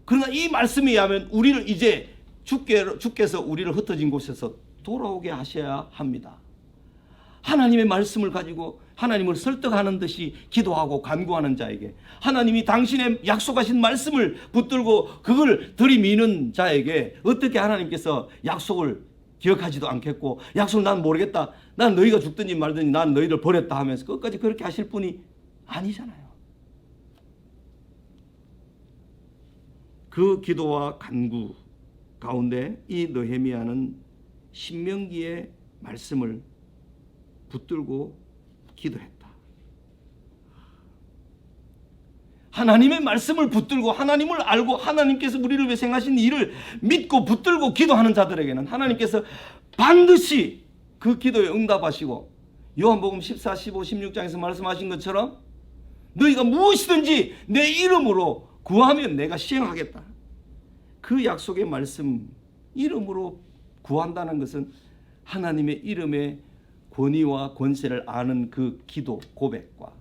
그러나 이 말씀에 의하면 우리를 이제 주께서 우리를 흩어진 곳에서 돌아오게 하셔야 합니다. 하나님의 말씀을 가지고 하나님을 설득하는 듯이 기도하고 간구하는 자에게, 하나님이 당신의 약속하신 말씀을 붙들고 그걸 들이미는 자에게 어떻게 하나님께서 약속을 기억하지도 않겠고 약속을 난 모르겠다, 난 너희가 죽든지 말든지 난 너희를 버렸다 하면서 끝까지 그렇게 하실 분이 아니잖아요. 그 기도와 간구 가운데 이 느헤미야는 신명기의 말씀을 붙들고 기도했다. 하나님의 말씀을 붙들고 하나님을 알고 하나님께서 우리를 위해 행하신 일을 믿고 붙들고 기도하는 자들에게는 하나님께서 반드시 그 기도에 응답하시고 요한복음 14, 15, 16장에서 말씀하신 것처럼 너희가 무엇이든지 내 이름으로 구하면 내가 시행하겠다. 그 약속의 말씀, 이름으로 구한다는 것은 하나님의 이름의 권위와 권세를 아는 그 기도 고백과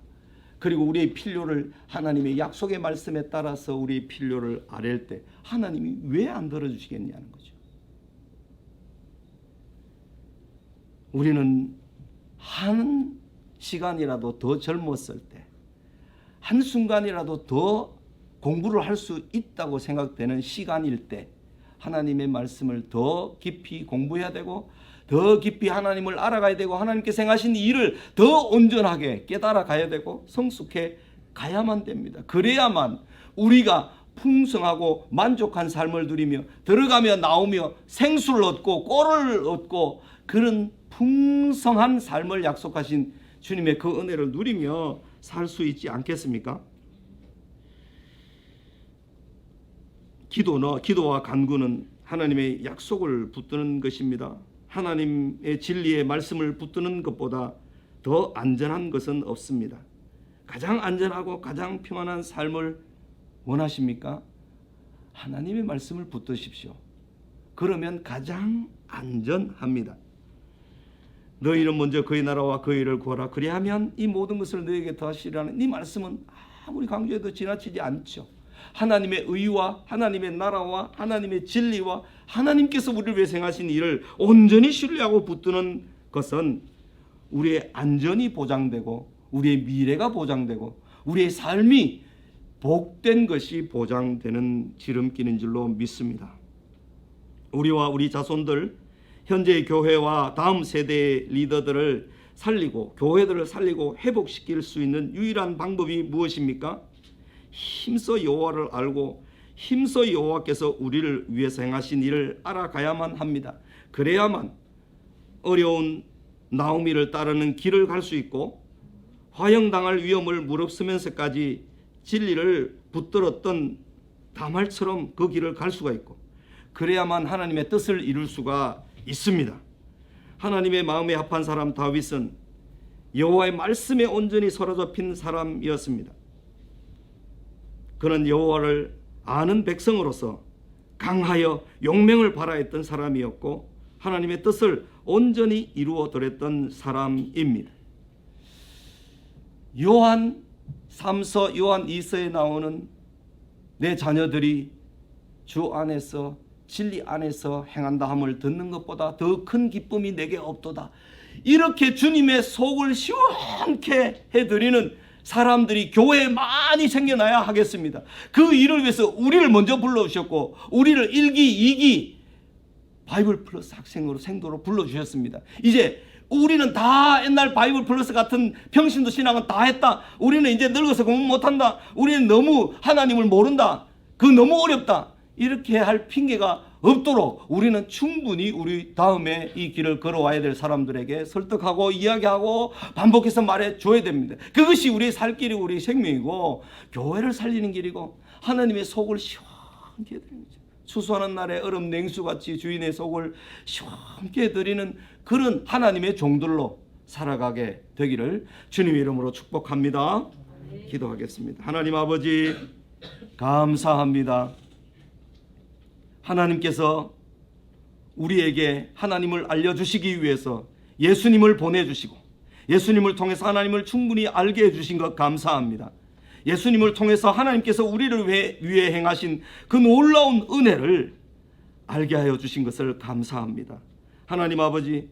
그리고 우리의 필요를 하나님의 약속의 말씀에 따라서 우리의 필요를 아랠 때 하나님이 왜 안 들어주시겠냐는 거죠. 우리는 한 시간이라도 더 젊었을 때, 한순간이라도 더 공부를 할 수 있다고 생각되는 시간일 때 하나님의 말씀을 더 깊이 공부해야 되고 더 깊이 하나님을 알아가야 되고 하나님께서 행하신 일을 더 온전하게 깨달아 가야 되고 성숙해 가야만 됩니다. 그래야만 우리가 풍성하고 만족한 삶을 누리며 들어가며 나오며 생수를 얻고 꼴을 얻고 그런 풍성한 삶을 약속하신 주님의 그 은혜를 누리며 살 수 있지 않겠습니까? 기도와 간구는 하나님의 약속을 붙드는 것입니다. 하나님의 진리의 말씀을 붙드는 것보다 더 안전한 것은 없습니다. 가장 안전하고 가장 평안한 삶을 원하십니까? 하나님의 말씀을 붙드십시오. 그러면 가장 안전합니다. 너희는 먼저 그의 나라와 그의 일을 구하라. 그리하면 이 모든 것을 너희에게 더하시리라는 이 말씀은 아무리 강조해도 지나치지 않죠. 하나님의 의와 하나님의 나라와 하나님의 진리와 하나님께서 우리를 위해 행하신 일을 온전히 신뢰하고 붙드는 것은 우리의 안전이 보장되고 우리의 미래가 보장되고 우리의 삶이 복된 것이 보장되는 지름길인 줄로 믿습니다. 우리와 우리 자손들, 현재의 교회와 다음 세대의 리더들을 살리고 교회들을 살리고 회복시킬 수 있는 유일한 방법이 무엇입니까? 힘써 여호와를 알고 힘써 여호와께서 우리를 위해서 행하신 일을 알아가야만 합니다. 그래야만 어려운 나오미를 따르는 길을 갈 수 있고 화형당할 위험을 무릅쓰면서까지 진리를 붙들었던 다말처럼 그 길을 갈 수가 있고 그래야만 하나님의 뜻을 이룰 수가 있습니다. 하나님의 마음에 합한 사람 다윗은 여호와의 말씀에 온전히 사로잡힌 사람이었습니다. 그는 여호와를 아는 백성으로서 강하여 용맹을 발하였던 사람이었고 하나님의 뜻을 온전히 이루어 드렸던 사람입니다. 요한 3서, 요한 2서에 나오는 내 자녀들이 주 안에서 진리 안에서 행한다 함을 듣는 것보다 더 큰 기쁨이 내게 없도다. 이렇게 주님의 속을 시원케 해드리는 사람들이 교회에 많이 생겨나야 하겠습니다. 그 일을 위해서 우리를 먼저 불러주셨고 우리를 1기, 2기 바이블 플러스 학생으로 생도로 불러주셨습니다. 이제 우리는 다 옛날 바이블 플러스 같은 평신도 신앙은 다 했다. 우리는 이제 늙어서 공부 못한다. 우리는 너무 하나님을 모른다. 그거 너무 어렵다. 이렇게 할 핑계가 없도록 우리는 충분히 우리 다음에 이 길을 걸어와야 될 사람들에게 설득하고 이야기하고 반복해서 말해줘야 됩니다. 그것이 우리의 살 길이고 우리의 생명이고 교회를 살리는 길이고 하나님의 속을 시원케 해드리는 거죠. 추수하는 날에 얼음 냉수같이 주인의 속을 시원케 해드리는 그런 하나님의 종들로 살아가게 되기를 주님의 이름으로 축복합니다. 기도하겠습니다. 하나님 아버지 감사합니다. 하나님께서 우리에게 하나님을 알려주시기 위해서 예수님을 보내주시고 예수님을 통해서 하나님을 충분히 알게 해주신 것 감사합니다. 예수님을 통해서 하나님께서 우리를 위해 행하신 그 놀라운 은혜를 알게 하여 주신 것을 감사합니다. 하나님 아버지,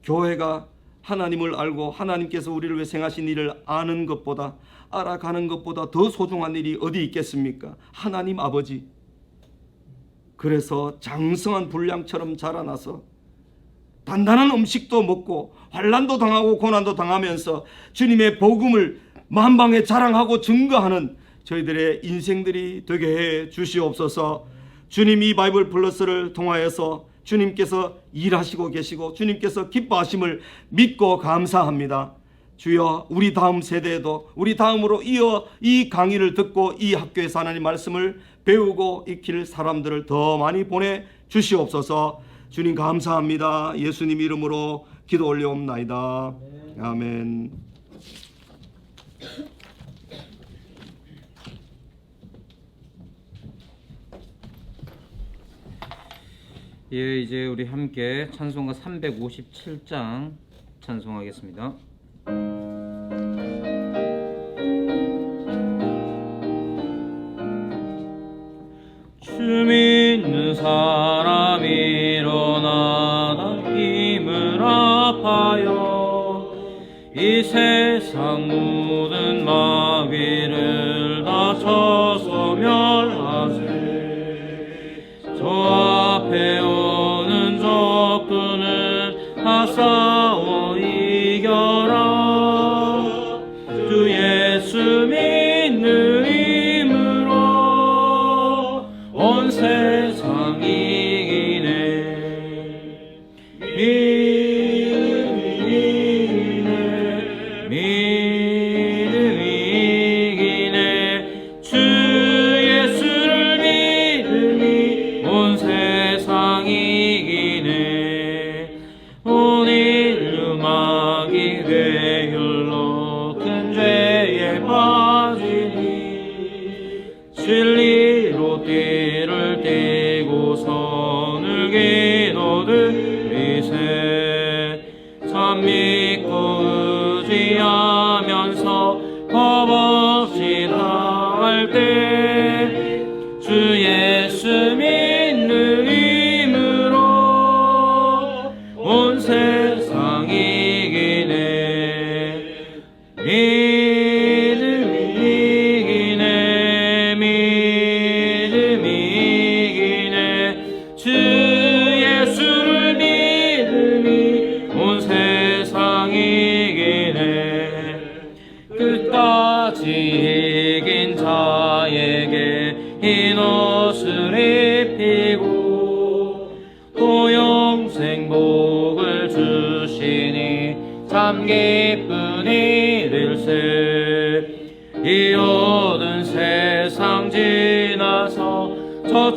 교회가 하나님을 알고 하나님께서 우리를 위해 행하신 일을 아는 것보다 알아가는 것보다 더 소중한 일이 어디 있겠습니까? 하나님 아버지, 그래서 장성한 분량처럼 자라나서 단단한 음식도 먹고 환난도 당하고 고난도 당하면서 주님의 복음을 만방에 자랑하고 증거하는 저희들의 인생들이 되게 해 주시옵소서. 주님, 이 바이블 플러스를 통하여서 주님께서 일하시고 계시고 주님께서 기뻐하심을 믿고 감사합니다. 주여, 우리 다음 세대에도 우리 다음으로 이어 이 강의를 듣고 이 학교에서 하나님 말씀을 배우고 익힐 사람들을 더 많이 보내 주시옵소서. 주님 감사합니다. 예수님 이름으로 기도 올려옵나이다. 아멘. 예, 이제 우리 함께 찬송가 357장 찬송하겠습니다. 주 믿는 사람 일어나다 힘을 합하여 이 세상 모든 마귀를 다 쳐서 멸하세. 저 앞에 오는 적군은 다 싸워 이겨라. 주 예수 믿는 힘으로 온 세상 이기네. 믿음 이기네. 주 예수를 믿음이 온 세상 이기네. 온 인류 마귀 괴혈로 큰 죄에 빠지니 진리로 띠를 띠고 선을 기도드리세. 참 믿고 의지하면서 겁없이 다할 때 주 예수 믿는 힘으로 온 세상 이기네. 믿음 이기네. 믿음 이기네. 주 예수를 믿음이 온 세상 이기네. 끝까지 이긴 자에게 흰 옷을 입히고 또 영생 복을 주시니 참 기쁜 일일세. 이 모든 세상 지나서 저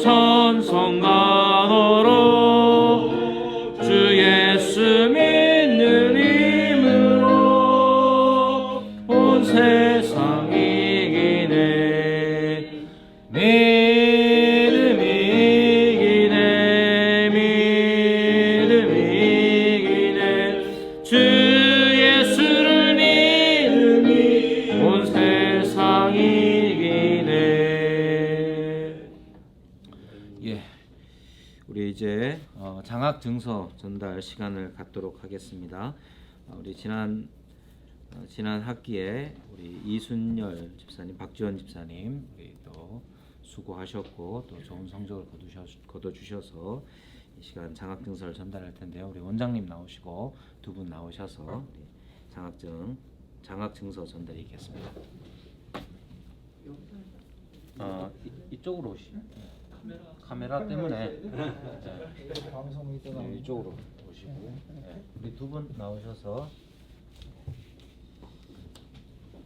천성간호로 주 예수 믿는 힘으로 온 세상 이기네. 믿음 이기네. 믿음 이기네. 주 예수를 믿음이 온 세상 이기네. 예, 우리 이제 장학 증서 전달 시간을 갖도록 하겠습니다. 우리 지난 학기에 우리 이순열 집사님, 박지원 집사님 우리 또 수고하셨고 또 좋은 성적을 거둬주셔서 이 시간 장학 증서를 전달할 텐데요. 우리 원장님 나오시고 두 분 나오셔서 우리 장학 증서 전달이겠습니다. 이쪽으로 오시. 카메라 때문에 방송이 있다가 이쪽으로 오시고 우리 두 분 나오셔서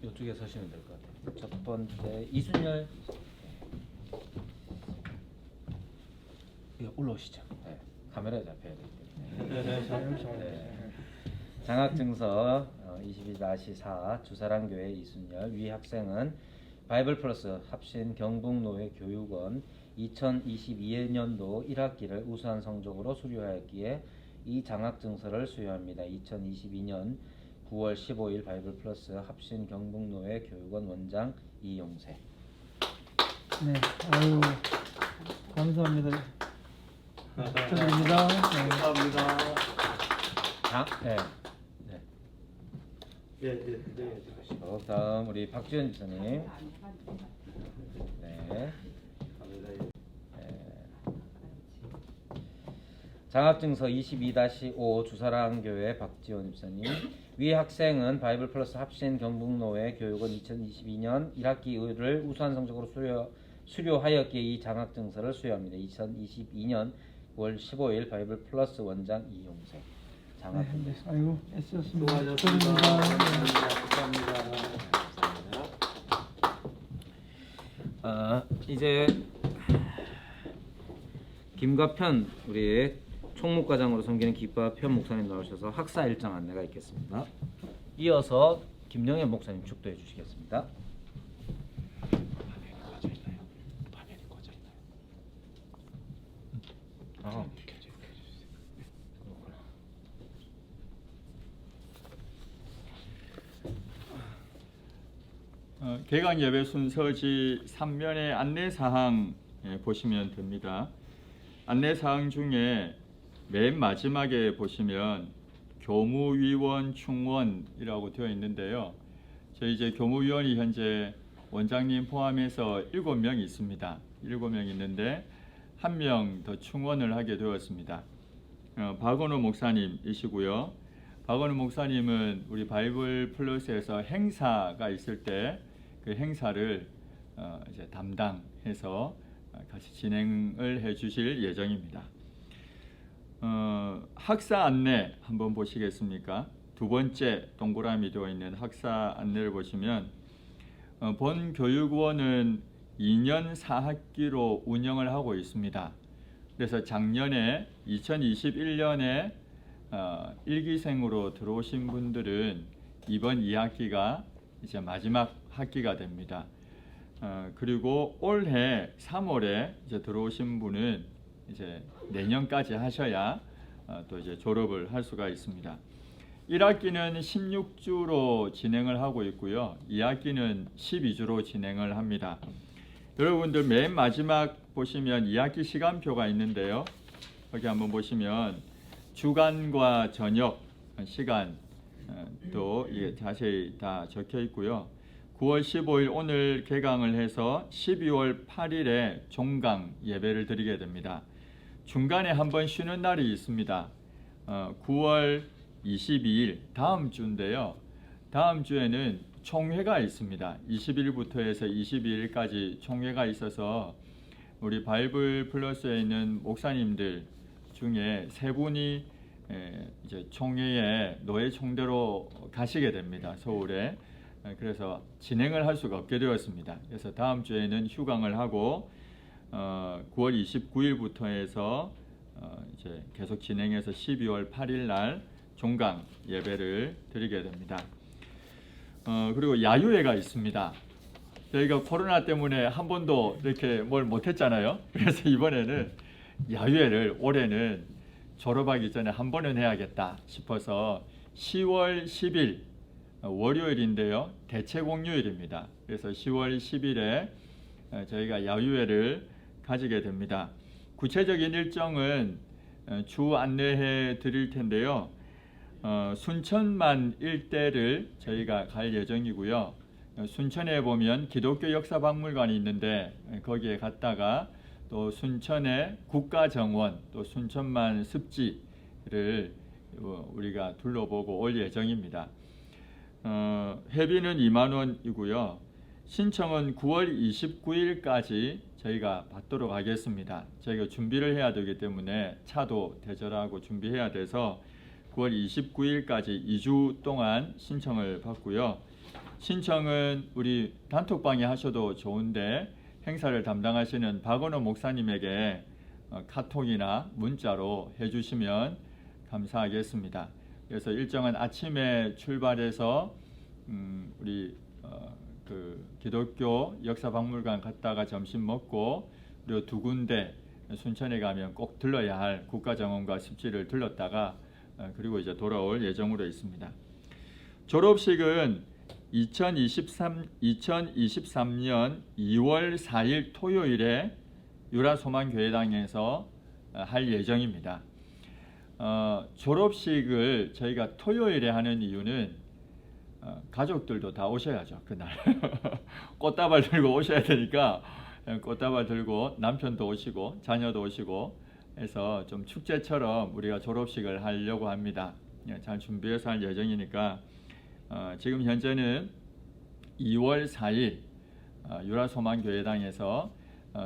이쪽에 서시면 될 것 같아요. 첫 번째 이순열 올라오시죠. 네, 카메라에 잡혀야 되기 때문에. 네. 장학증서 22-4 주사랑교회 이순열 위 학생은 바이블 플러스 합신 경북노회 교육원 2022년도 1학기를 우수한 성적으로 수료하였기에 이 장학증서를 수여합니다. 2022년 9월 15일 바이블 플러스 합신 경북노회 교육원 원장 이용세. 네, 아유 감사합니다. 축하드립니다. 네. 감사합니다. 다음 우리 박지원 집사님. 네. 장학증서 22-5 주사랑교회 박지원 집사님. 위 학생은 바이블 플러스 합신 경북노회 교육원 2022년 1학기를 우수한 성적으로 수료하였기에 이 장학증서를 수여합니다. 2022년 9월 15일 바이블 플러스 원장 이용세. 장학증서. 네, 아이고 애쓰셨습니다. 수고하셨습니다. 감사합니다. 이제 김과편 우리 총무과장으로 섬기는 김과편 목사님 나오셔서 학사 일정 안내가 있겠습니다. 이어서 김영애 목사님 축도해 주시겠습니다. 개강 예배 순서지 3면의 안내사항 보시면 됩니다. 안내사항 중에 맨 마지막에 보시면 교무위원 충원이라고 되어 있는데요. 저희 이제 교무위원이 현재 원장님 포함해서 7명 있습니다. 7명 있는데 1명 더 충원을 하게 되었습니다. 박원우 목사님이시고요. 박원우 목사님은 우리 바이블 플러스에서 행사가 있을 때 그 행사를 이제 담당해서 같이 진행을 해주실 예정입니다. 학사 안내 한번 보시겠습니까? 두 번째 동그라미 되어 있는 학사 안내를 보시면 본 교육원은 2년 4학기로 운영을 하고 있습니다. 그래서 작년에 2021년에 1기생으로 들어오신 분들은 이번 2학기가 이제 마지막 학기가 됩니다. 그리고 올해 3월에 이제 들어오신 분은 이제 내년까지 하셔야 또 이제 졸업을 할 수가 있습니다. 1학기는 16주로 진행을 하고 있고요. 2학기는 12주로 진행을 합니다. 여러분들 맨 마지막 보시면 2학기 시간표가 있는데요. 여기 한번 보시면 주간과 저녁 시간도 자세히 다 적혀 있고요. 9월 15일 오늘 개강을 해서 12월 8일에 종강 예배를 드리게 됩니다. 중간에 한번 쉬는 날이 있습니다. 9월 22일 다음 주인데요. 다음 주에는 총회가 있습니다. 20일부터 해서 22일까지 총회가 있어서 우리 바이블 플러스에 있는 목사님들 중에 세 분이 이제 총회에 노예 총대로 가시게 됩니다. 서울에. 그래서 진행을 할 수가 없게 되었습니다. 그래서 다음 주에는 휴강을 하고 9월 29일부터 해서 이제 계속 진행해서 12월 8일 날 종강 예배를 드리게 됩니다. 그리고 야유회가 있습니다. 저희가 코로나 때문에 한 번도 이렇게 뭘 못했잖아요. 그래서 이번에는 야유회를 올해는 졸업하기 전에 한 번은 해야겠다 싶어서 10월 10일 월요일인데요. 대체공휴일입니다. 그래서 10월 10일에 저희가 야유회를 가지게 됩니다. 구체적인 일정은 추후 안내해 드릴 텐데요. 순천만 일대를 저희가 갈 예정이고요. 순천에 보면 기독교 역사박물관이 있는데 거기에 갔다가 또 순천의 국가정원, 또 순천만 습지를 우리가 둘러보고 올 예정입니다. 회비는 2만 원이고요. 신청은 9월 29일까지 저희가 받도록 하겠습니다. 저희가 준비를 해야 되기 때문에 차도 대절하고 준비해야 돼서 9월 29일까지 2주 동안 신청을 받고요. 신청은 우리 단톡방에 하셔도 좋은데 행사를 담당하시는 박원호 목사님에게 카톡이나 문자로 해주시면 감사하겠습니다. 그래서 일정은 아침에 출발해서 우리 그 기독교 역사박물관 갔다가 점심 먹고 그리고 두 군데 순천에 가면 꼭 들러야 할 국가정원과 습지를 들렀다가 그리고 이제 돌아올 예정으로 있습니다. 졸업식은 2023년 2월 4일 토요일에 유라소망교회당에서 할 예정입니다. 졸업식을 저희가 토요일에 하는 이유는 가족들도 다 오셔야죠. 그날 꽃다발 들고 오셔야 되니까 꽃다발 들고 남편도 오시고 자녀도 오시고 해서 좀 축제처럼 우리가 졸업식을 하려고 합니다. 잘 준비해서 할 예정이니까 지금 현재는 2월 4일 유라소망교회당에서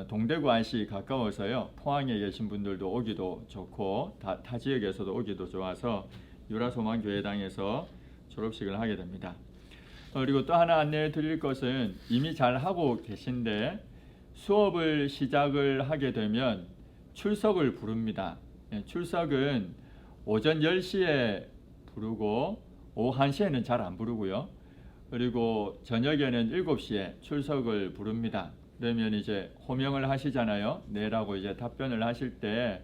동대구 IC 가까워서요. 포항에 계신 분들도 오기도 좋고 타 지역에서도 오기도 좋아서 유라소망교회당에서 졸업식을 하게 됩니다. 그리고 또 하나 안내해 드릴 것은 이미 잘 하고 계신데 수업을 시작을 하게 되면 출석을 부릅니다. 출석은 오전 10시에 부르고 오후 1시에는 잘 안 부르고요. 그리고 저녁에는 7시에 출석을 부릅니다. 그러면 이제 호명을 하시잖아요. 네라고 이제 답변을 하실 때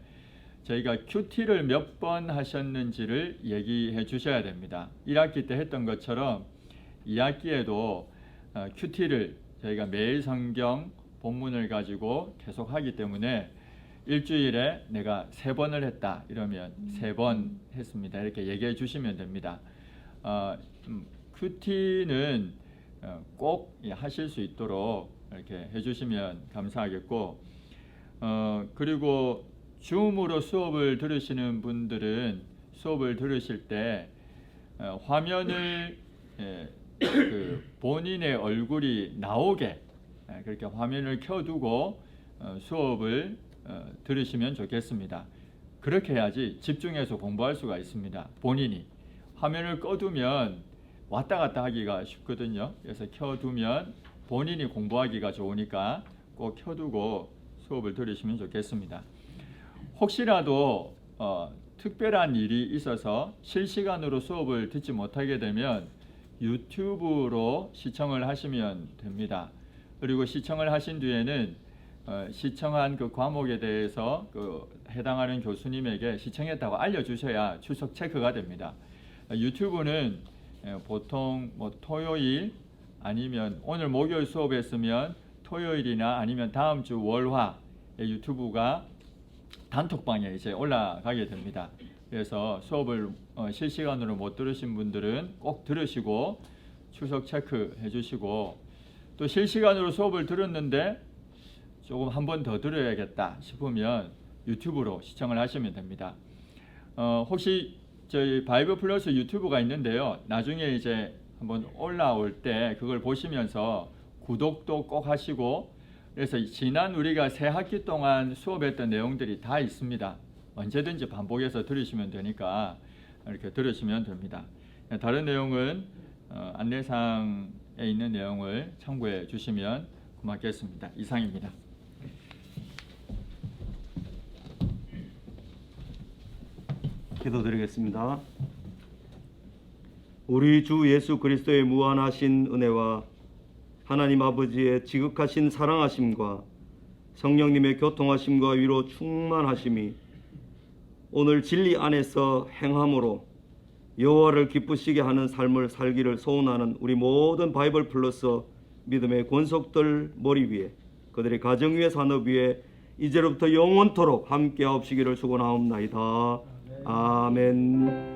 저희가 큐티를 몇 번 하셨는지를 얘기해 주셔야 됩니다. 1학기 때 했던 것처럼 2학기에도 큐티를 저희가 매일 성경 본문을 가지고 계속 하기 때문에 일주일에 내가 3번을 했다 이러면 3번 했습니다. 이렇게 얘기해 주시면 됩니다. 큐티는 꼭 하실 수 있도록 이렇게 해주시면 감사하겠고 그리고 줌으로 수업을 들으시는 분들은 수업을 들으실 때 화면을 그 본인의 얼굴이 나오게 그렇게 화면을 켜두고 수업을 들으시면 좋겠습니다. 그렇게 해야지 집중해서 공부할 수가 있습니다. 본인이 화면을 꺼두면 왔다 갔다 하기가 쉽거든요. 그래서 켜두면 본인이 공부하기가 좋으니까 꼭 켜두고 수업을 들으시면 좋겠습니다. 혹시라도 특별한 일이 있어서 실시간으로 수업을 듣지 못하게 되면 유튜브로 시청을 하시면 됩니다. 그리고 시청을 하신 뒤에는 시청한 그 과목에 대해서 그 해당하는 교수님에게 시청했다고 알려주셔야 출석 체크가 됩니다. 유튜브는 보통 뭐 토요일 아니면 오늘 목요일 수업했으면 토요일이나 아니면 다음 주 월화 유튜브가 단톡방에 이제 올라가게 됩니다. 그래서 수업을 실시간으로 못 들으신 분들은 꼭 들으시고 출석 체크해 주시고 또 실시간으로 수업을 들었는데 조금 한 번 더 들어야겠다 싶으면 유튜브로 시청을 하시면 됩니다. 혹시 저희 바이블 플러스 유튜브가 있는데요. 나중에 이제 한번 올라올 때 그걸 보시면서 구독도 꼭 하시고 그래서 지난 우리가 새 학기 동안 수업했던 내용들이 다 있습니다. 언제든지 반복해서 들으시면 되니까 이렇게 들으시면 됩니다. 다른 내용은 안내사항에 있는 내용을 참고해 주시면 고맙겠습니다. 이상입니다. 기도드리겠습니다. 우리 주 예수 그리스도의 무한하신 은혜와 하나님 아버지의 지극하신 사랑하심과 성령님의 교통하심과 위로 충만하심이 오늘 진리 안에서 행함으로 여호와를 기쁘시게 하는 삶을 살기를 소원하는 우리 모든 바이블 플러스 믿음의 권속들 머리 위에 그들의 가정 위에 산업 위에 이제로부터 영원토록 함께하옵시기를 축원하옵나이다. 아멘.